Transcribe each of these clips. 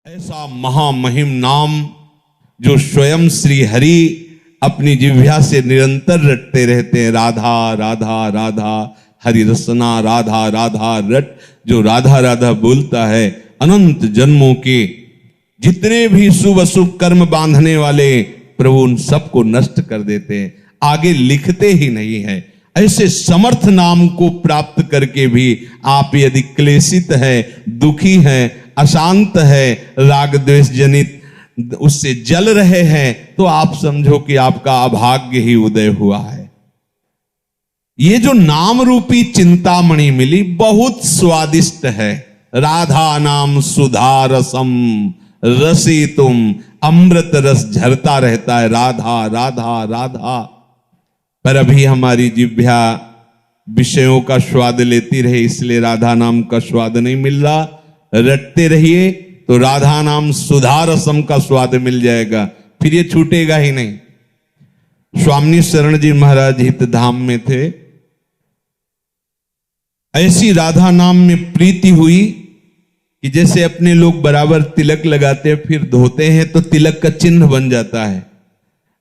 ऐसा महामहिम नाम जो स्वयं श्री हरि अपनी जिह्वा से निरंतर रटते रहते हैं। राधा राधा राधा हरि रसना राधा राधा रट, जो राधा राधा बोलता है अनंत जन्मों के जितने भी शुभ अशुभ कर्म बांधने वाले प्रभु उन सबको नष्ट कर देते हैं, आगे लिखते ही नहीं है। ऐसे समर्थ नाम को प्राप्त करके भी आप यदि क्लेशित है, दुखी है, अशांत है, राग द्वेष जनित उससे जल रहे हैं, तो आप समझो कि आपका अभाग्य ही उदय हुआ है। ये जो नाम रूपी चिंतामणि मिली बहुत स्वादिष्ट है। राधा नाम सुधा रसम रसी तुम, अमृत रस झरता रहता है राधा राधा राधा। पर अभी हमारी जिह्वा विषयों का स्वाद लेती रहे, इसलिए राधा नाम का स्वाद नहीं मिल रहा। रटते रहिए तो राधा नाम सुधा रसम का स्वाद मिल जाएगा, फिर ये छूटेगा ही नहीं। स्वामी शरण जी महाराज हित धाम में थे, ऐसी राधा नाम में प्रीति हुई कि जैसे अपने लोग बराबर तिलक लगाते हैं फिर धोते हैं तो तिलक का चिन्ह बन जाता है,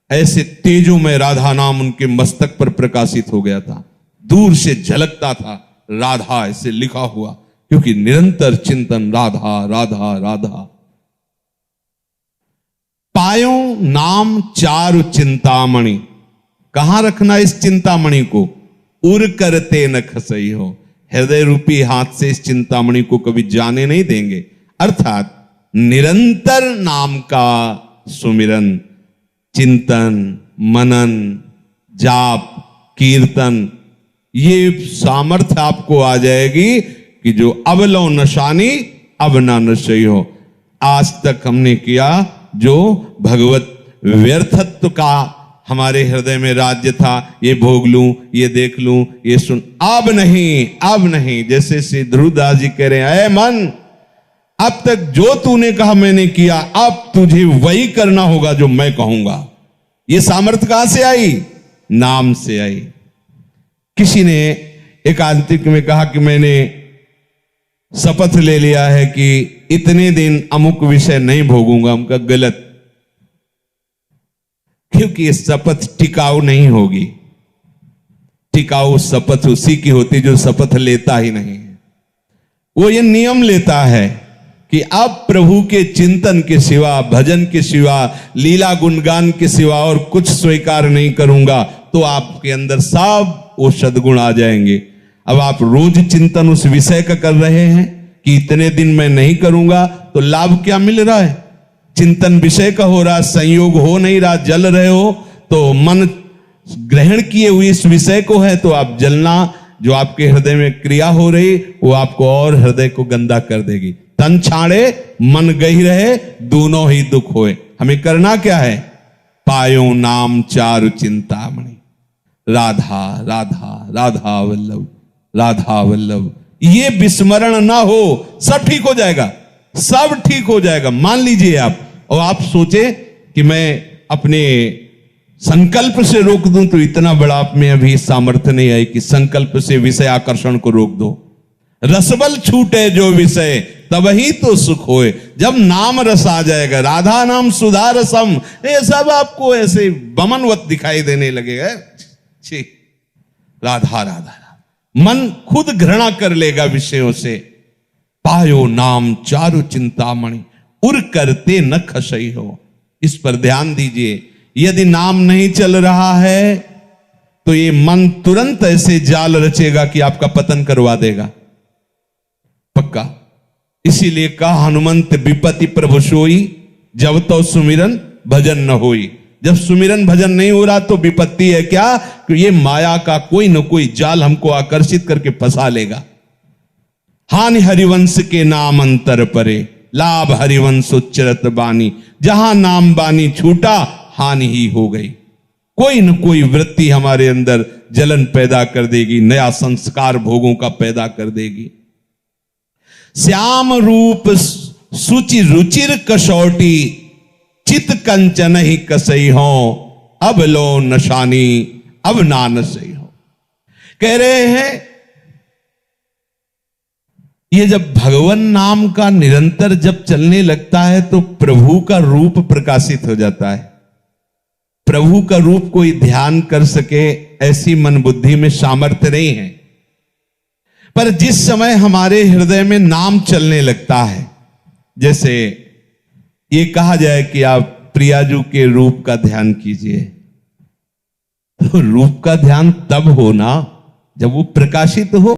ऐसे तेजों में राधा नाम उनके मस्तक पर प्रकाशित हो गया था। दूर से झलकता था राधा ऐसे लिखा हुआ, क्योंकि निरंतर चिंतन राधा राधा राधा। पायो नाम चारु चिंतामणि, कहां रखना इस चिंतामणि को? उर करते न खसई हो, हृदय रूपी हाथ से इस चिंतामणि को कभी जाने नहीं देंगे। अर्थात निरंतर नाम का सुमिरन, चिंतन, मनन, जाप, कीर्तन, ये सामर्थ्य आपको आ जाएगी कि जो अब लो नशानी अब ना नशई हो। आज तक हमने किया जो भगवत व्यर्थत्व का हमारे हृदय में राज्य था, ये भोग लूं, ये देख लूं, ये सुन, अब नहीं, अब नहीं। जैसे श्री ध्रुवदास जी कह रहे हैं, ऐ मन अब तक जो तूने कहा मैंने किया, अब तुझे वही करना होगा जो मैं कहूंगा। ये सामर्थ्य कहां से आई? नाम से आई। किसी ने एकांतिक में कहा कि मैंने शपथ ले लिया है कि इतने दिन अमुक विषय नहीं भोगूंगा। उनका गलत, क्योंकि ये शपथ टिकाऊ नहीं होगी। टिकाऊ शपथ उसी की होती जो शपथ लेता ही नहीं है। वो ये नियम लेता है कि अब प्रभु के चिंतन के सिवा, भजन के सिवा, लीला गुणगान के सिवा और कुछ स्वीकार नहीं करूंगा, तो आपके अंदर सब वो सद्गुण आ जाएंगे। अब आप रोज चिंतन उस विषय का कर रहे हैं कि इतने दिन मैं नहीं करूंगा, तो लाभ क्या मिल रहा है? चिंतन विषय का हो रहा, संयोग हो नहीं रहा, जल रहे हो, तो मन ग्रहण किए हुए इस विषय को है, तो आप जलना, जो आपके हृदय में क्रिया हो रही वो आपको और हृदय को गंदा कर देगी। तन छाड़े मन गही रहे, दोनों ही दुख होए। हमें करना क्या है? पायो नाम चारु चिंतामणि, राधा राधा राधा वल्लभ राधा वल्लभ। ये विस्मरण ना हो, सब ठीक हो जाएगा, सब ठीक हो जाएगा। मान लीजिए आप, और आप सोचे कि मैं अपने संकल्प से रोक दूं, तो इतना बड़ा आप में अभी सामर्थ्य नहीं आई कि संकल्प से विषय आकर्षण को रोक दो। रसबल छूटे जो विषय तब ही तो सुख होए। जब नाम रस आ जाएगा, राधा नाम सुधा रसम, ये सब आपको ऐसे बमनवत दिखाई देने लगेगा। राधा राधा, मन खुद घृणा कर लेगा विषयों से। पायो नाम चारु चिंतामणि, उर करते न खसई हो। इस पर ध्यान दीजिए। यदि नाम नहीं चल रहा है तो ये मन तुरंत ऐसे जाल रचेगा कि आपका पतन करवा देगा, पक्का। इसीलिए कहा हनुमंत विपत्ति प्रभु सोई, जब तो सुमिरन भजन न होई। जब सुमिरन भजन नहीं हो रहा तो विपत्ति है क्या? कि ये माया का कोई न कोई जाल हमको आकर्षित करके फंसा लेगा। हानि हरिवंश के नाम अंतर परे, लाभ हरिवंश उच्चरत बानी। जहां नाम बानी छूटा, हानि ही हो गई। कोई न कोई वृत्ति हमारे अंदर जलन पैदा कर देगी, नया संस्कार भोगों का पैदा कर देगी। श्याम रूप सुचि रुचिर कसौटी, चित कंचन ही कसई हो, अब लो नशानी अब ना नशई हो। कह रहे हैं ये जब भगवान नाम का निरंतर जब चलने लगता है तो प्रभु का रूप प्रकाशित हो जाता है। प्रभु का रूप कोई ध्यान कर सके ऐसी मन बुद्धि में सामर्थ्य नहीं है, पर जिस समय हमारे हृदय में नाम चलने लगता है, जैसे ये कहा जाए कि आप प्रियाजू के रूप का ध्यान कीजिए, तो रूप का ध्यान तब होना जब वो प्रकाशित हो।